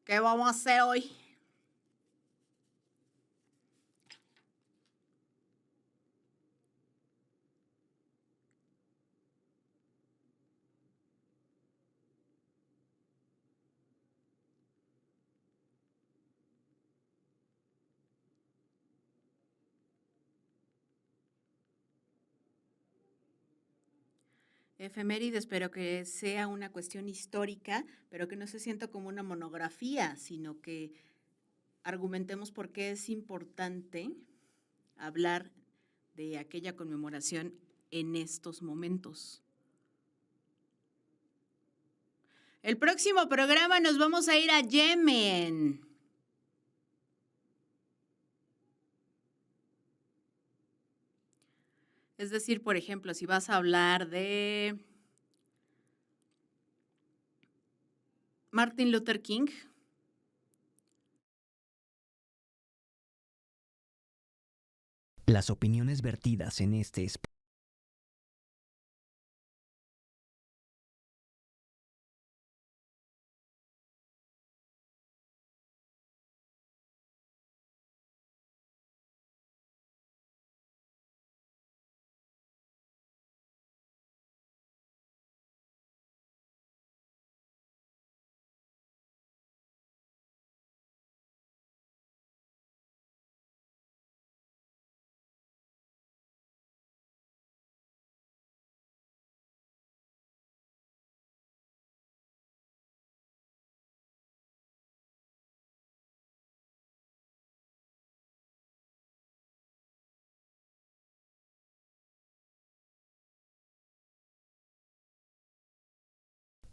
¿Qué vamos a hacer hoy? Efeméride, espero que sea una cuestión histórica, pero que no se sienta como una monografía, sino que argumentemos por qué es importante hablar de aquella conmemoración en estos momentos. El próximo programa nos vamos a ir a Yemen. Es decir, por ejemplo, si vas a hablar de Martin Luther King, las opiniones vertidas en este espacio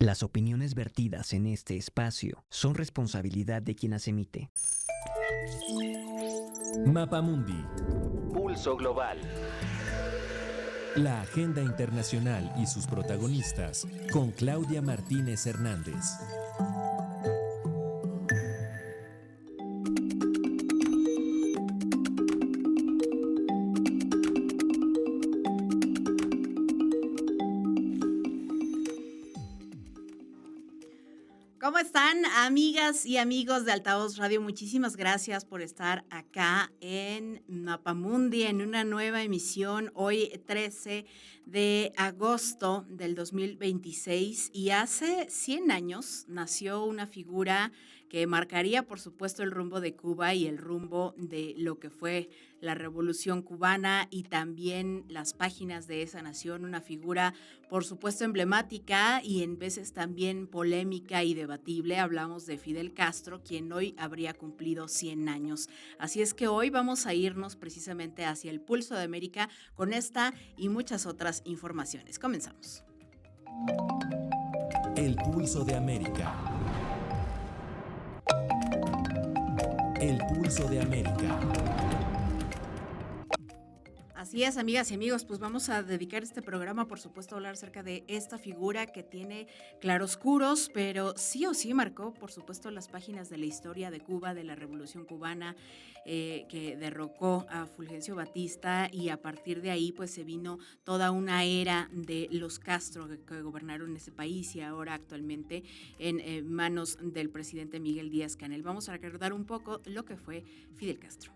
Las opiniones vertidas en este espacio son responsabilidad de quien las emite. Mapamundi. Pulso Global. La agenda internacional y sus protagonistas con Claudia Martínez Hernández. ¿Cómo están, amigas y amigos de Altavoz Radio? Muchísimas gracias por estar acá en Mapamundi en una nueva emisión, hoy 13 de agosto del 2026. Y hace 100 años nació una figura que marcaría, por supuesto, el rumbo de Cuba y el rumbo de lo que fue la Revolución Cubana y también las páginas de esa nación, una figura, por supuesto, emblemática y en veces también polémica y debatible. Hablamos de Fidel Castro, quien hoy habría cumplido 100 años. Así es que hoy vamos a irnos precisamente hacia el Pulso de América con esta y muchas otras informaciones. Comenzamos. El Pulso de América. El Pulso de América. Así es, amigas y amigos, pues vamos a dedicar este programa, por supuesto, a hablar acerca de esta figura que tiene claroscuros, pero sí o sí marcó, por supuesto, las páginas de la historia de Cuba, de la Revolución Cubana, que derrocó a Fulgencio Batista, y a partir de ahí pues se vino toda una era de los Castro que gobernaron ese país y ahora actualmente en manos del presidente Miguel Díaz-Canel. Vamos a recordar un poco lo que fue Fidel Castro.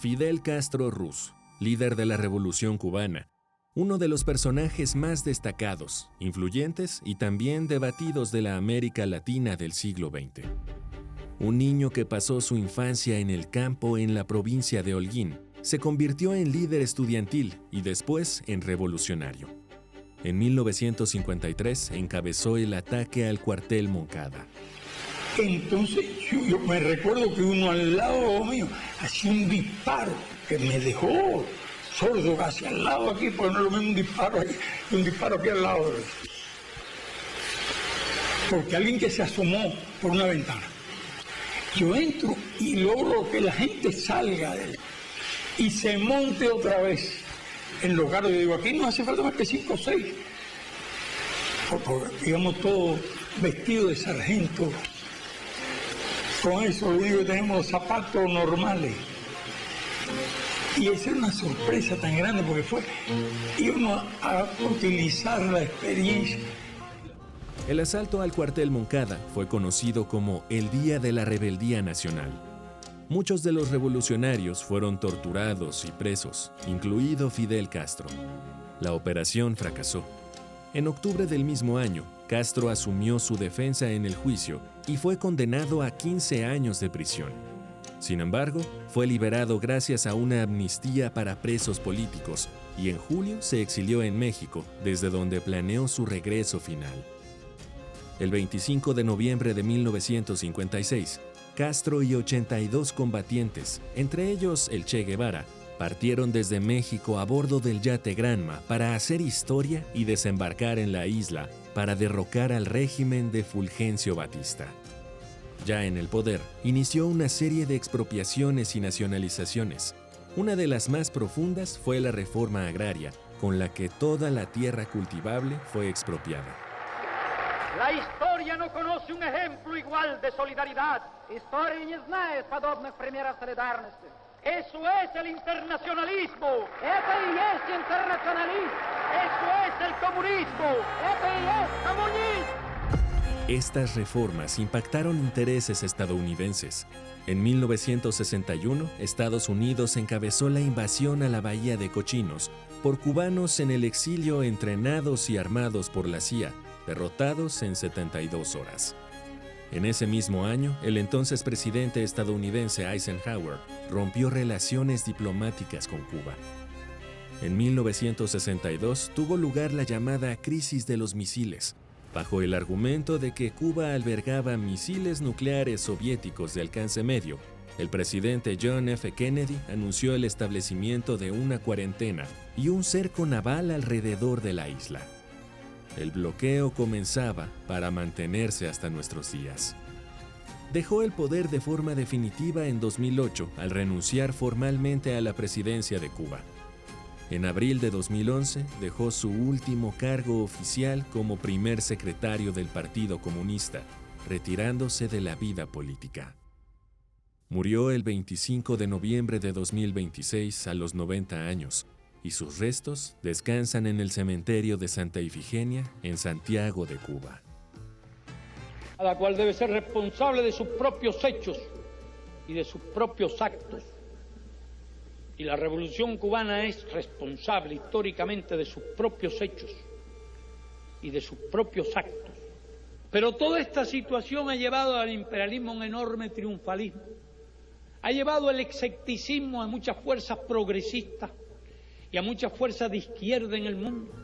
Fidel Castro Ruz, líder de la Revolución Cubana, uno de los personajes más destacados, influyentes y también debatidos de la América Latina del siglo XX. Un niño que pasó su infancia en el campo en la provincia de Holguín, se convirtió en líder estudiantil y después en revolucionario. En 1953 encabezó el ataque al cuartel Moncada. Entonces yo me recuerdo que uno al lado mío hacía un disparo que me dejó sordo hacia el lado aquí, porque no es lo mismo un disparo ahí que un disparo aquí al lado. Porque alguien que se asomó por una ventana. Yo entro y logro que la gente salga de él y se monte otra vez en los carros. Yo digo, aquí no hace falta más que 5 o 6. Porque íbamos todos vestidos de sargento. Con eso lo único que tenemos zapatos normales. Y esa era una sorpresa tan grande porque íbamos a utilizar la experiencia El asalto al cuartel Moncada fue conocido como el Día de la Rebeldía Nacional. Muchos de los revolucionarios fueron torturados y presos, incluido Fidel Castro. La operación fracasó. En octubre del mismo año, Castro asumió su defensa en el juicio y fue condenado a 15 años de prisión. Sin embargo, fue liberado gracias a una amnistía para presos políticos y en julio se exilió en México, desde donde planeó su regreso final. El 25 de noviembre de 1956, Castro y 82 combatientes, entre ellos el Che Guevara, partieron desde México a bordo del yate Granma para hacer historia y desembarcar en la isla para derrocar al régimen de Fulgencio Batista. Ya en el poder, inició una serie de expropiaciones y nacionalizaciones. Una de las más profundas fue la reforma agraria, con la que toda la tierra cultivable fue expropiada. La historia no conoce un ejemplo igual de solidaridad. История не знает подобных примеров солидарности. Eso es el internacionalismo. Это и есть интернационализм. Eso es el comunismo. Это и есть коммунизм. Estas reformas impactaron intereses estadounidenses. En 1961, Estados Unidos encabezó la invasión a la Bahía de Cochinos por cubanos en el exilio entrenados y armados por la CIA, derrotados en 72 horas. En ese mismo año, el entonces presidente estadounidense Eisenhower rompió relaciones diplomáticas con Cuba. En 1962 tuvo lugar la llamada Crisis de los Misiles, bajo el argumento de que Cuba albergaba misiles nucleares soviéticos de alcance medio. El presidente John F. Kennedy anunció el establecimiento de una cuarentena y un cerco naval alrededor de la isla. El bloqueo comenzaba para mantenerse hasta nuestros días. Dejó el poder de forma definitiva en 2008 al renunciar formalmente a la presidencia de Cuba. En abril de 2011 dejó su último cargo oficial como primer secretario del Partido Comunista, retirándose de la vida política. Murió el 25 de noviembre de 2026 a los 90 años, y sus restos descansan en el cementerio de Santa Ifigenia en Santiago de Cuba. A la cual debe ser responsable de sus propios hechos y de sus propios actos. Y la Revolución Cubana es responsable históricamente de sus propios hechos y de sus propios actos. Pero toda esta situación ha llevado al imperialismo a un enorme triunfalismo. Ha llevado el escepticismo a muchas fuerzas progresistas y a muchas fuerzas de izquierda en el mundo.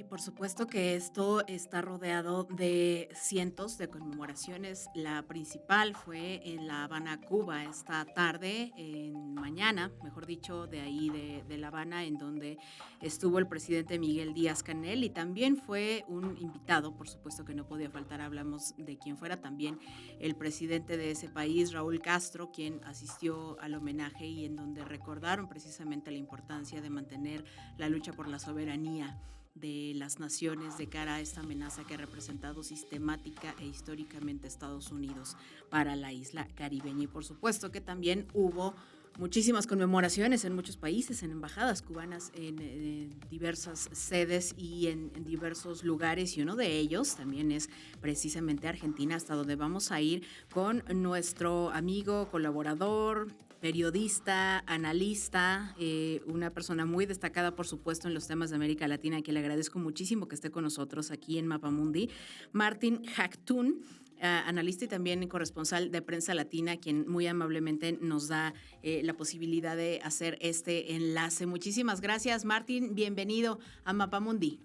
Por supuesto que esto está rodeado de cientos de conmemoraciones. La principal fue en La Habana, Cuba, esta tarde, mañana, mejor dicho, de ahí de La Habana, en donde estuvo el presidente Miguel Díaz-Canel y también fue un invitado, por supuesto que no podía faltar, hablamos de quien fuera, también el presidente de ese país, Raúl Castro, quien asistió al homenaje y en donde recordaron precisamente la importancia de mantener la lucha por la soberanía de las naciones de cara a esta amenaza que ha representado sistemática e históricamente Estados Unidos para la isla caribeña. Y por supuesto que también hubo muchísimas conmemoraciones en muchos países, en embajadas cubanas, en diversas sedes y en diversos lugares, y uno de ellos también es precisamente Argentina, hasta donde vamos a ir con nuestro amigo, colaborador, periodista, analista, una persona muy destacada, por supuesto, en los temas de América Latina, a quien le agradezco muchísimo que esté con nosotros aquí en Mapamundi, Martín Jachtun, analista y también corresponsal de Prensa Latina, quien muy amablemente nos da la posibilidad de hacer este enlace. Muchísimas gracias, Martín. Bienvenido a Mapamundi.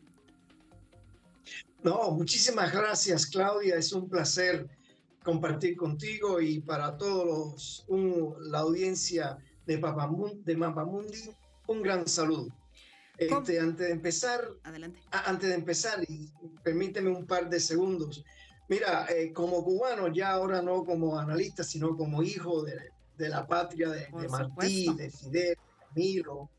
No, muchísimas gracias, Claudia. Es un placer compartir contigo y para todos la audiencia de Mapamundi, un gran saludo. Antes de empezar, adelante. Antes de empezar, y permíteme un par de segundos. Mira, como cubano, ya ahora no como analista, sino como hijo de la patria de Martí, de Fidel, de Camilo,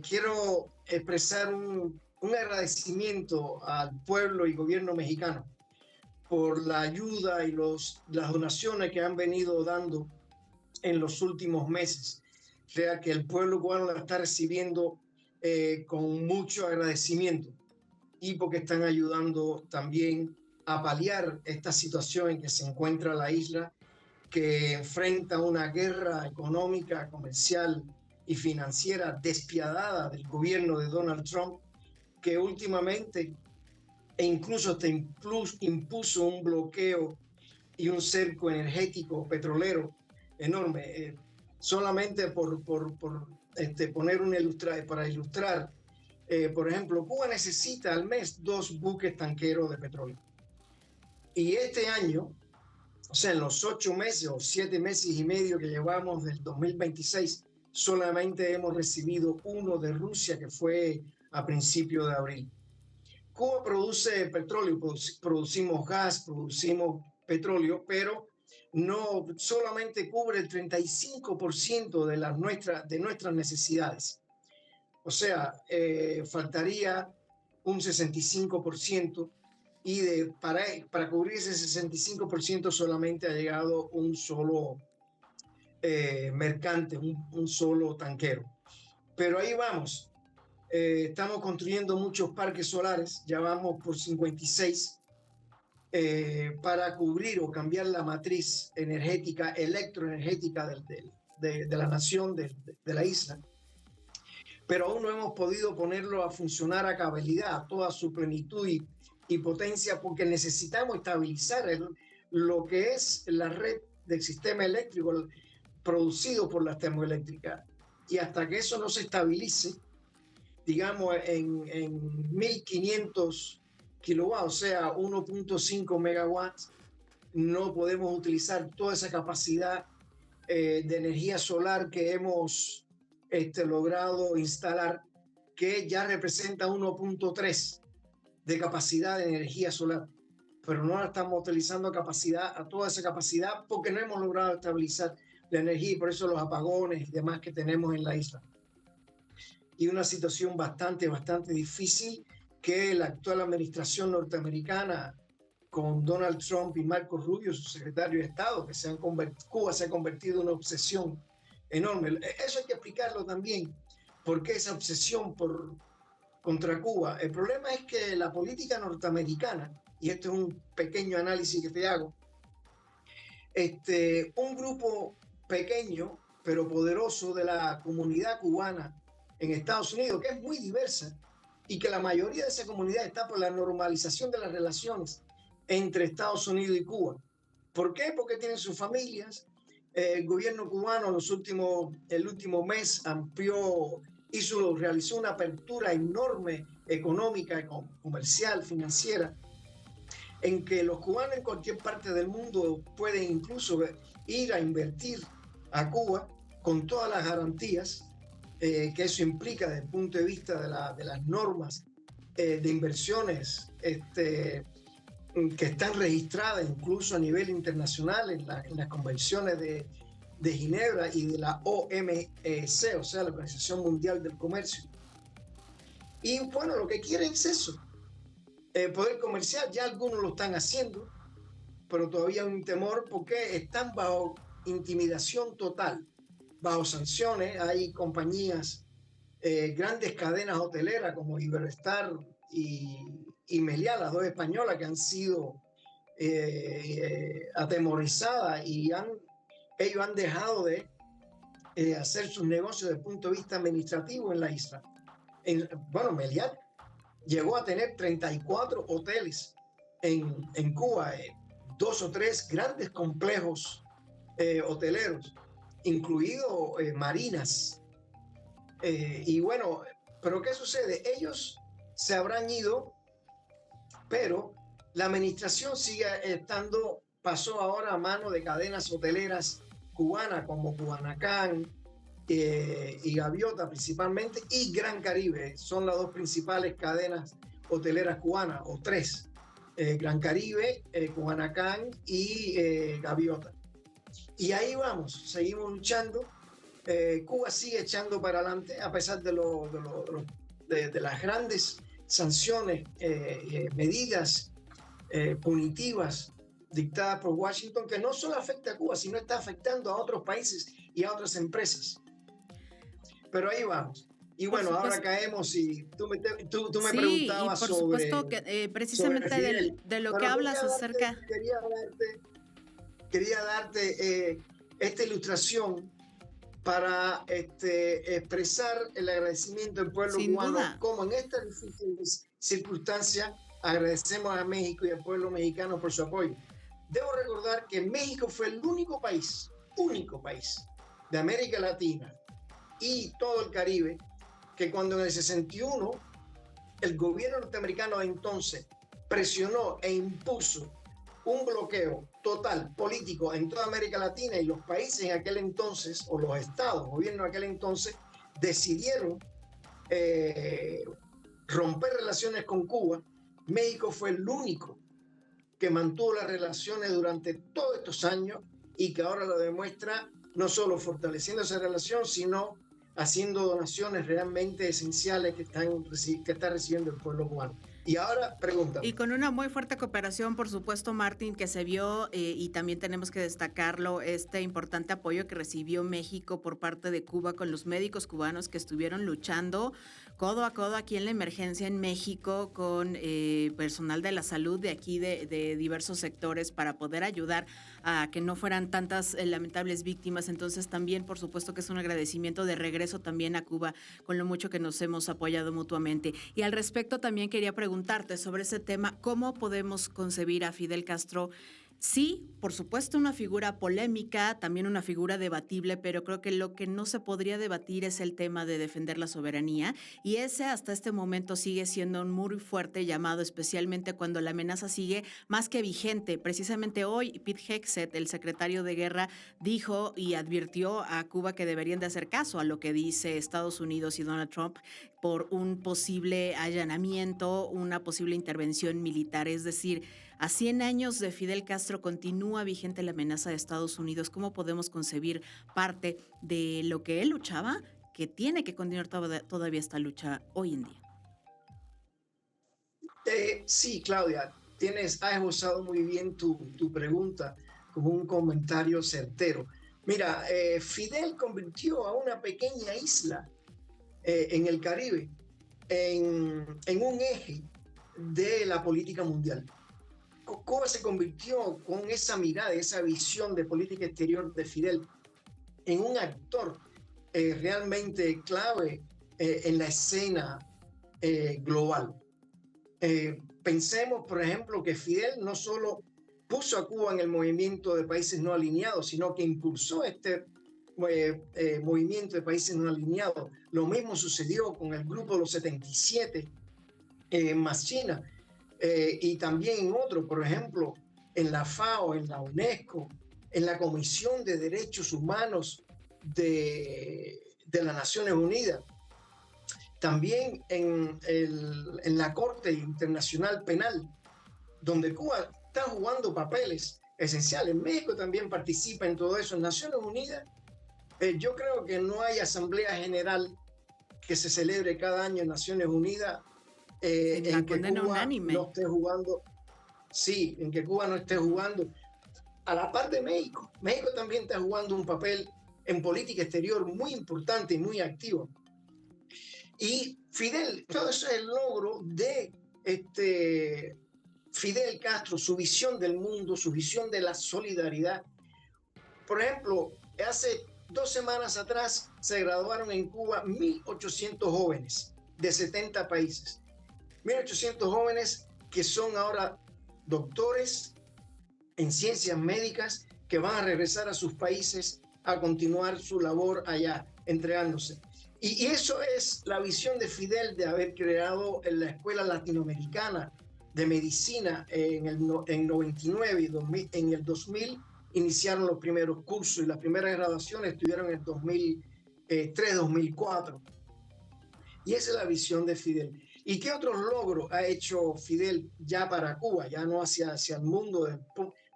quiero expresar un agradecimiento al pueblo y gobierno mexicano por la ayuda y las donaciones que han venido dando en los últimos meses. O sea que el pueblo cubano la está recibiendo con mucho agradecimiento y porque están ayudando también a paliar esta situación en que se encuentra la isla, que enfrenta una guerra económica, comercial y financiera despiadada del gobierno de Donald Trump, que últimamente incluso hasta impuso un bloqueo y un cerco energético petrolero enorme. Solamente por poner para ilustrar, por ejemplo, Cuba necesita al mes 2 buques tanqueros de petróleo. Y este año, o sea, en los 8 meses o 7 meses y medio que llevamos del 2026, solamente hemos recibido uno de Rusia, que fue a principios de abril. Cuba produce petróleo, producimos gas, producimos petróleo, pero no solamente cubre el 35% de nuestras necesidades. O sea, faltaría un 65%, y para cubrir ese 65% solamente ha llegado un solo mercante, un solo tanquero. Pero ahí vamos. Estamos construyendo muchos parques solares, ya vamos por 56, para cubrir o cambiar la matriz energética, electroenergética de la nación, de la isla. Pero aún no hemos podido ponerlo a funcionar a cabalidad, a toda su plenitud y potencia, porque necesitamos estabilizar lo que es la red del sistema eléctrico producido por las termoeléctricas. Y hasta que eso no se estabilice, digamos, en 1500 kilowatts, o sea, 1.5 megawatts, no podemos utilizar toda esa capacidad de energía solar que hemos logrado instalar, que ya representa 1.3 de capacidad de energía solar, pero no la estamos utilizando a toda esa capacidad porque no hemos logrado estabilizar la energía, y por eso los apagones y demás que tenemos en la isla. Y una situación bastante difícil que la actual administración norteamericana, con Donald Trump y Marco Rubio, su secretario de Estado, Cuba se ha convertido en una obsesión enorme. Eso hay que explicarlo también. ¿Por qué esa obsesión contra Cuba? El problema es que la política norteamericana, y esto es un pequeño análisis que te hago, un grupo pequeño pero poderoso de la comunidad cubana en Estados Unidos, que es muy diversa, y que la mayoría de esa comunidad está por la normalización de las relaciones entre Estados Unidos y Cuba. ¿Por qué? Porque tienen sus familias. El gobierno cubano el último mes realizó una apertura enorme económica, comercial, financiera, en que los cubanos en cualquier parte del mundo pueden incluso ir a invertir a Cuba con todas las garantías que eso implica desde el punto de vista de las normas de inversiones que están registradas incluso a nivel internacional en las convenciones de Ginebra y de la OMC, o sea, la Organización Mundial del Comercio. Y bueno, lo que quieren es eso, poder comercial. Ya algunos lo están haciendo, pero todavía hay un temor porque están bajo intimidación total, bajo sanciones. Hay compañías, grandes cadenas hoteleras como Iberostar y Meliá, las dos españolas, que han sido atemorizadas y ellos han dejado de hacer sus negocios desde el punto de vista administrativo en la isla. Meliá llegó a tener 34 hoteles en Cuba, 2 o 3 grandes complejos hoteleros, incluido marinas. Y bueno, pero ¿qué sucede? Ellos se habrán ido, pero la administración sigue pasó ahora a mano de cadenas hoteleras cubanas como Cubanacán y Gaviota principalmente, y Gran Caribe. Son las 2 principales cadenas hoteleras cubanas, o 3, Gran Caribe, Cubanacán y Gaviota. Y ahí vamos, seguimos luchando. Cuba sigue echando para adelante a pesar de las grandes sanciones, medidas punitivas dictadas por Washington, que no solo afecta a Cuba, sino está afectando a otros países y a otras empresas. Pero ahí vamos. Y bueno, ahora caemos y tú me preguntabas por sobre... supuesto que precisamente de lo que hablas acerca... Quería darte esta ilustración para expresar el agradecimiento del pueblo cubano, como en esta difícil circunstancia agradecemos a México y al pueblo mexicano por su apoyo. Debo recordar que México fue el único país de América Latina y todo el Caribe que cuando en el 61 el gobierno norteamericano de entonces presionó e impuso un bloqueo total político en toda América Latina, y los países en aquel entonces, o los estados, gobiernos en aquel entonces, decidieron romper relaciones con Cuba, México fue el único que mantuvo las relaciones durante todos estos años y que ahora lo demuestra no solo fortaleciendo esa relación, sino haciendo donaciones realmente esenciales que está recibiendo el pueblo cubano. Y ahora, pregúntame. Y con una muy fuerte cooperación, por supuesto, Martín, que se vio, y también tenemos que destacarlo, este importante apoyo que recibió México por parte de Cuba con los médicos cubanos que estuvieron luchando codo a codo aquí en la emergencia en México con personal de la salud de aquí de diversos sectores para poder ayudar a que no fueran tantas lamentables víctimas. Entonces también, por supuesto, que es un agradecimiento de regreso también a Cuba con lo mucho que nos hemos apoyado mutuamente. Y al respecto también quería preguntarte sobre ese tema, ¿cómo podemos concebir a Fidel Castro? Sí, por supuesto, una figura polémica, también una figura debatible, pero creo que lo que no se podría debatir es el tema de defender la soberanía, y ese hasta este momento sigue siendo un muy fuerte llamado, especialmente cuando la amenaza sigue más que vigente. Precisamente hoy Pete Hegseth, el secretario de Guerra, dijo y advirtió a Cuba que deberían de hacer caso a lo que dice Estados Unidos y Donald Trump por un posible allanamiento, una posible intervención militar. Es decir, a 100 años de Fidel Castro continúa vigente la amenaza de Estados Unidos. ¿Cómo podemos concebir parte de lo que él luchaba, que tiene que continuar todavía esta lucha hoy en día? Sí, Claudia, has esbozado muy bien tu pregunta como un comentario certero. Mira, Fidel convirtió a una pequeña isla en el Caribe en un eje de la política mundial. Cuba se convirtió con esa mirada, esa visión de política exterior de Fidel en un actor realmente clave en la escena global. Pensemos, por ejemplo, que Fidel no solo puso a Cuba en el movimiento de países no alineados, sino que impulsó este movimiento de países no alineados. Lo mismo sucedió con el Grupo de los 77, más China, y también en otros, por ejemplo, en la FAO, en la UNESCO, en la Comisión de Derechos Humanos de las Naciones Unidas, también en la Corte Internacional Penal, donde Cuba está jugando papeles esenciales. México también participa en todo eso. En Naciones Unidas, yo creo que no hay asamblea general que se celebre cada año en Naciones Unidas en que Cuba unánime no esté jugando. Sí, en que Cuba no esté jugando. A la par de México. México también está jugando un papel en política exterior muy importante y muy activo. Y Fidel, todo eso es el logro de Fidel Castro, su visión del mundo, su visión de la solidaridad. Por ejemplo, hace 2 semanas atrás se graduaron en Cuba 1.800 jóvenes de 70 países. 1.800 jóvenes que son ahora doctores en ciencias médicas que van a regresar a sus países a continuar su labor allá, entregándose. Y eso es la visión de Fidel de haber creado la Escuela Latinoamericana de Medicina en 99 y 2000, en el 2000 iniciaron los primeros cursos y las primeras graduaciones estuvieron en el 2003-2004. Y esa es la visión de Fidel. ¿Y qué otros logros ha hecho Fidel ya para Cuba, ya no hacia el mundo desde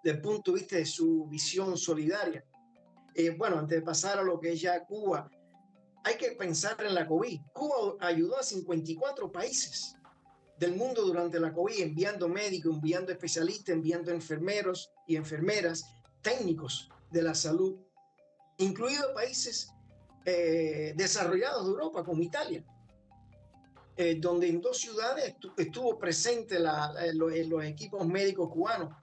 el punto de vista de su visión solidaria? Bueno, antes de pasar a lo que es ya Cuba, hay que pensar en la COVID. Cuba ayudó a 54 países del mundo durante la COVID, enviando médicos, enviando especialistas, enviando enfermeros y enfermeras, técnicos de la salud, incluidos países desarrollados de Europa, como Italia, donde en 2 ciudades estuvo presente los equipos médicos cubanos.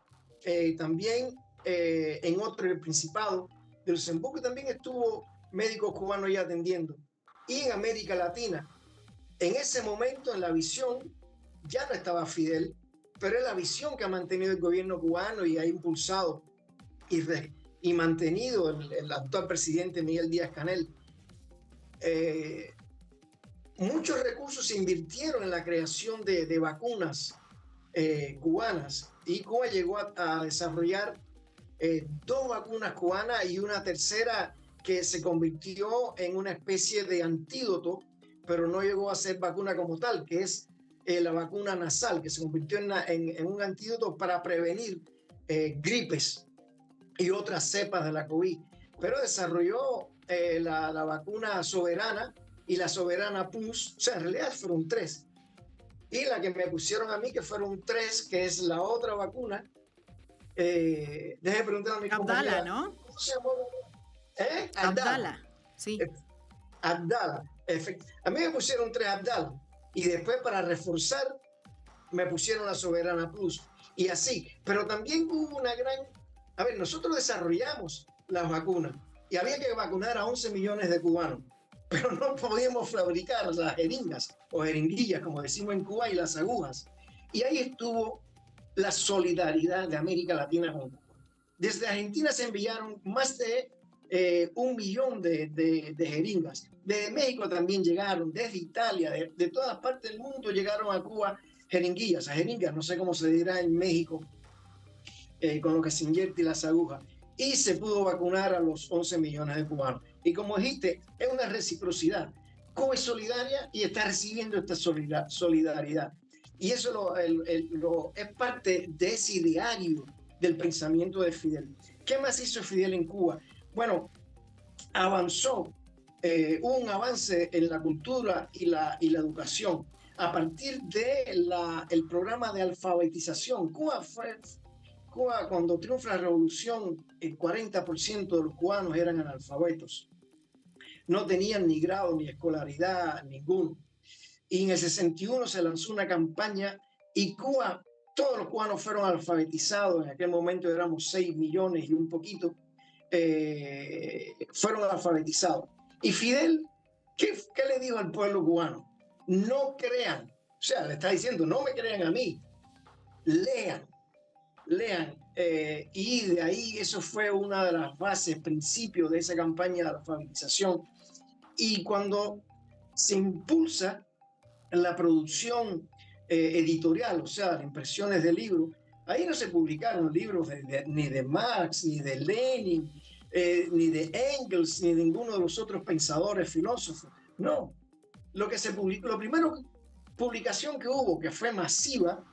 También en otro, el Principado de Luxemburgo, también estuvo médicos cubanos ya atendiendo. Y en América Latina, en ese momento, en la visión, ya no estaba Fidel, pero es la visión que ha mantenido el gobierno cubano y ha impulsado y mantenido el actual presidente Miguel Díaz-Canel. Muchos recursos se invirtieron en la creación de vacunas cubanas, y Cuba llegó a desarrollar 2 vacunas cubanas y una tercera que se convirtió en una especie de antídoto, pero no llegó a ser vacuna como tal, que es la vacuna nasal, que se convirtió en un antídoto para prevenir gripes y otras cepas de la COVID. Pero desarrolló la vacuna Soberana y la Soberana Plus, o sea, en realidad fueron 3. Y la que me pusieron a mí, que fueron 3, que es la otra vacuna. Déjeme preguntar a mi compañera. Abdala, ¿no? ¿Cómo se llamó? Abdala, sí. Abdala. A mí me pusieron 3 Abdala. Y después, para reforzar, me pusieron la Soberana Plus. Y así. Pero también hubo una gran... A ver, nosotros desarrollamos las vacunas y había que vacunar a 11 millones de cubanos, pero no podíamos fabricar las jeringas o jeringuillas, como decimos en Cuba, y las agujas. Y ahí estuvo la solidaridad de América Latina con Cuba. Desde Argentina se enviaron más de 1 millón de jeringas. Desde México también llegaron, desde Italia, de todas partes del mundo llegaron a Cuba jeringuillas, no sé cómo se dirá en México, con lo que se inyecta y las agujas. Y se pudo vacunar a los 11 millones de cubanos. Y como dijiste, es una reciprocidad. Cuba es solidaria y está recibiendo esta solidaridad. Y eso es parte de ese ideario del pensamiento de Fidel. ¿Qué más hizo Fidel en Cuba? Bueno, avanzó, hubo un avance en la cultura y la educación a partir del programa de alfabetización. Cuba, cuando triunfa la revolución, el 40% de los cubanos eran analfabetos. No tenían ni grado ni escolaridad ninguno. Y en el 61 se lanzó una campaña y Cuba, todos los cubanos fueron alfabetizados. En aquel momento éramos 6 millones y un poquito. Fueron alfabetizados. Y Fidel, ¿qué le dijo al pueblo cubano? No crean. O sea, le está diciendo, no me crean a mí. Lean. Y de ahí eso fue una de las bases, principios de esa campaña de alfabetización. Y cuando se impulsa la producción editorial, o sea, las impresiones de libros, ahí no se publicaron libros ni de Marx, ni de Lenin, ni de Engels, ni de ninguno de los otros pensadores, filósofos. No. Lo que se publicó, la primera publicación que hubo, que fue masiva,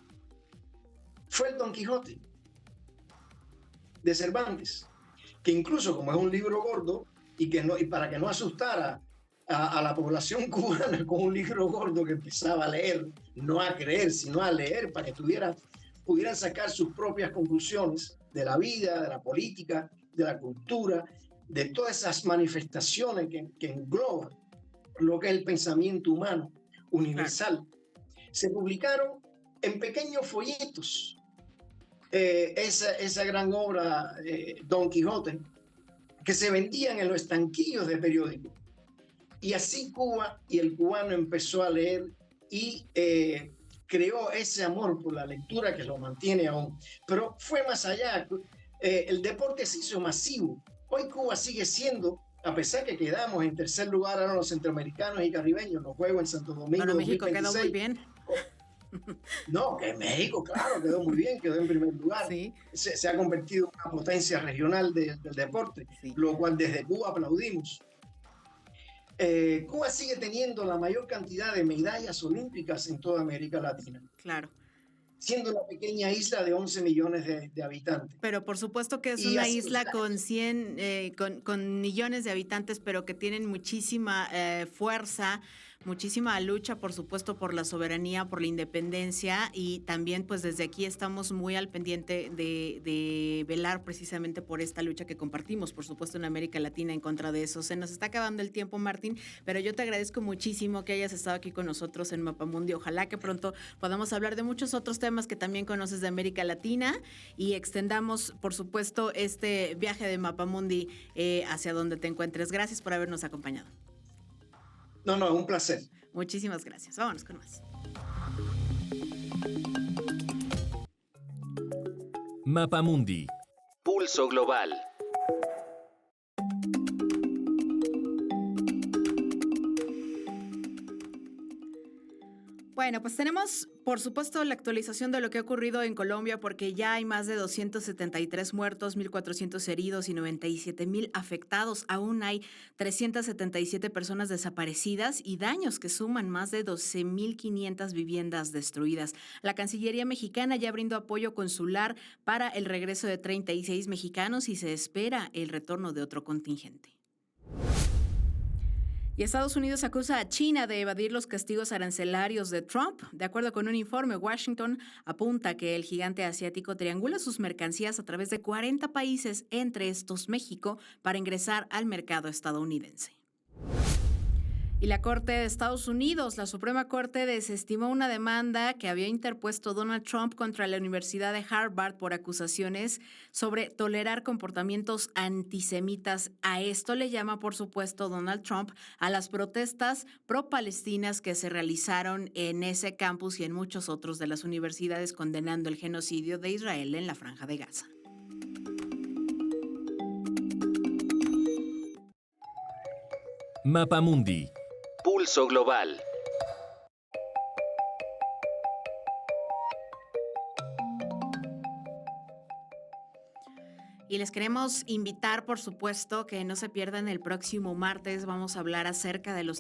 fue el Don Quijote de Cervantes, que incluso como es un libro gordo y para que no asustara a la población cubana con un libro gordo que empezaba a leer, no a creer, sino a leer para que pudieran sacar sus propias conclusiones de la vida, de la política, de la cultura, de todas esas manifestaciones que engloban lo que es el pensamiento humano universal. Se publicaron en pequeños folletos esa gran obra, Don Quijote, que se vendían en los estanquillos de periódicos. Y así Cuba y el cubano empezó a leer y creó ese amor por la lectura que lo mantiene aún. Pero fue más allá. El deporte se hizo masivo. Hoy Cuba sigue siendo, a pesar que quedamos en tercer lugar ahora los centroamericanos y caribeños, los juegos en Santo Domingo. Bueno, México 2026. quedó muy bien. No, que México, claro, quedó muy bien, quedó en primer lugar. Sí. Se ha convertido en una potencia regional del deporte, sí, lo cual desde Cuba aplaudimos. Cuba sigue teniendo la mayor cantidad de medallas olímpicas en toda América Latina. Claro. Siendo una pequeña isla de 11 millones de habitantes. Pero por supuesto que es una isla con millones de habitantes, pero que tienen muchísima fuerza, muchísima lucha, por supuesto, por la soberanía, por la independencia, y también pues desde aquí estamos muy al pendiente de velar precisamente por esta lucha que compartimos, por supuesto, en América Latina en contra de eso. Se nos está acabando el tiempo, Martín, pero yo te agradezco muchísimo que hayas estado aquí con nosotros en Mapamundi. Ojalá que pronto podamos hablar de muchos otros temas que también conoces de América Latina y extendamos, por supuesto, este viaje de Mapamundi hacia donde te encuentres. Gracias por habernos acompañado. No, un placer. Muchísimas gracias. Vámonos con más. Mapamundi. Pulso Global. Bueno, pues tenemos, por supuesto, la actualización de lo que ha ocurrido en Colombia, porque ya hay más de 273 muertos, 1,400 heridos y 97,000 afectados. Aún hay 377 personas desaparecidas y daños que suman más de 12,500 viviendas destruidas. La Cancillería mexicana ya brindó apoyo consular para el regreso de 36 mexicanos y se espera el retorno de otro contingente. Y Estados Unidos acusa a China de evadir los castigos arancelarios de Trump. De acuerdo con un informe, Washington apunta que el gigante asiático triangula sus mercancías a través de 40 países, entre estos México, para ingresar al mercado estadounidense. Y la Corte de Estados Unidos, la Suprema Corte, desestimó una demanda que había interpuesto Donald Trump contra la Universidad de Harvard por acusaciones sobre tolerar comportamientos antisemitas. A esto le llama, por supuesto, Donald Trump a las protestas pro-palestinas que se realizaron en ese campus y en muchos otros de las universidades condenando el genocidio de Israel en la Franja de Gaza. Mapamundi. Pulso Global. Y les queremos invitar, por supuesto, que no se pierdan el próximo martes. Vamos a hablar acerca de lo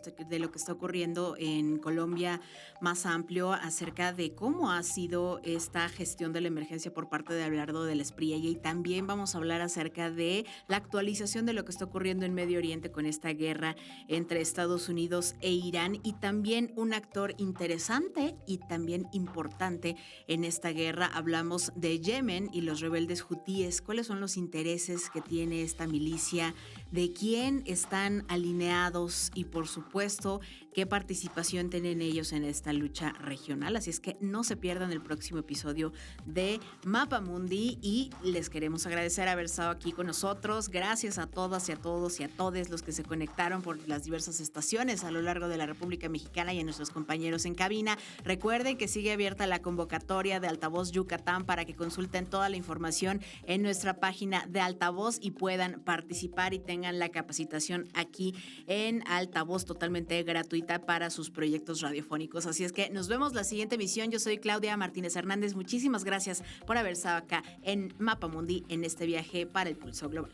que está ocurriendo en Colombia más amplio, acerca de cómo ha sido esta gestión de la emergencia por parte de Abelardo del Espriella, y también vamos a hablar acerca de la actualización de lo que está ocurriendo en Medio Oriente con esta guerra entre Estados Unidos e Irán, y también un actor interesante y también importante en esta guerra. Hablamos de Yemen y los rebeldes hutíes. ¿Cuáles son los intereses que tiene esta milicia? ¿De quién están alineados? Y por supuesto, ¿qué participación tienen ellos en esta lucha regional? Así es que no se pierdan el próximo episodio de Mapamundi, y les queremos agradecer haber estado aquí con nosotros. Gracias a todas y a todos y a todes los que se conectaron por las diversas estaciones a lo largo de la República Mexicana, y a nuestros compañeros en cabina. Recuerden que sigue abierta la convocatoria de Altavoz Yucatán para que consulten toda la información en nuestra página de Altavoz y puedan participar y tengan la capacitación aquí en Altavoz totalmente gratuita para sus proyectos radiofónicos. Así es que nos vemos la siguiente emisión. Yo soy Claudia Martínez Hernández. Muchísimas gracias por haber estado acá en Mapamundi en este viaje para el Pulso Global.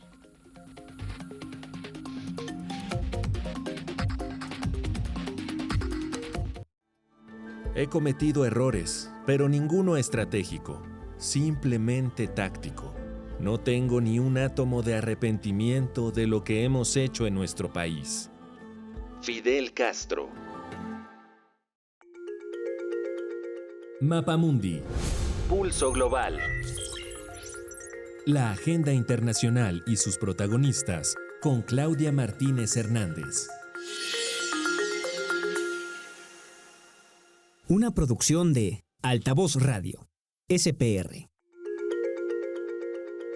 He cometido errores, pero ninguno estratégico, simplemente táctico. No tengo ni un átomo de arrepentimiento de lo que hemos hecho en nuestro país. Fidel Castro. Mapamundi. Pulso Global. La agenda internacional y sus protagonistas con Claudia Martínez Hernández. Una producción de Altavoz Radio, SPR.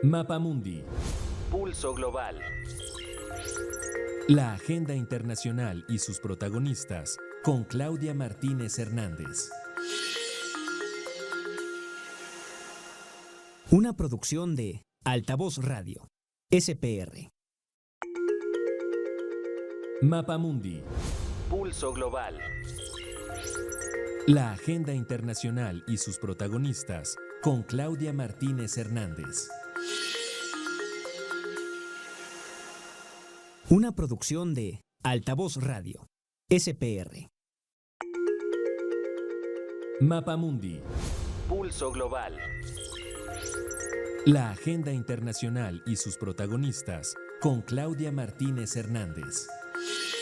Mapamundi. Pulso Global. La agenda internacional y sus protagonistas con Claudia Martínez Hernández. Una producción de Altavoz Radio, SPR. Mapamundi. Pulso Global. La agenda internacional y sus protagonistas con Claudia Martínez Hernández. Una producción de Altavoz Radio, SPR. Mapamundi. Pulso Global. La agenda internacional y sus protagonistas con Claudia Martínez Hernández.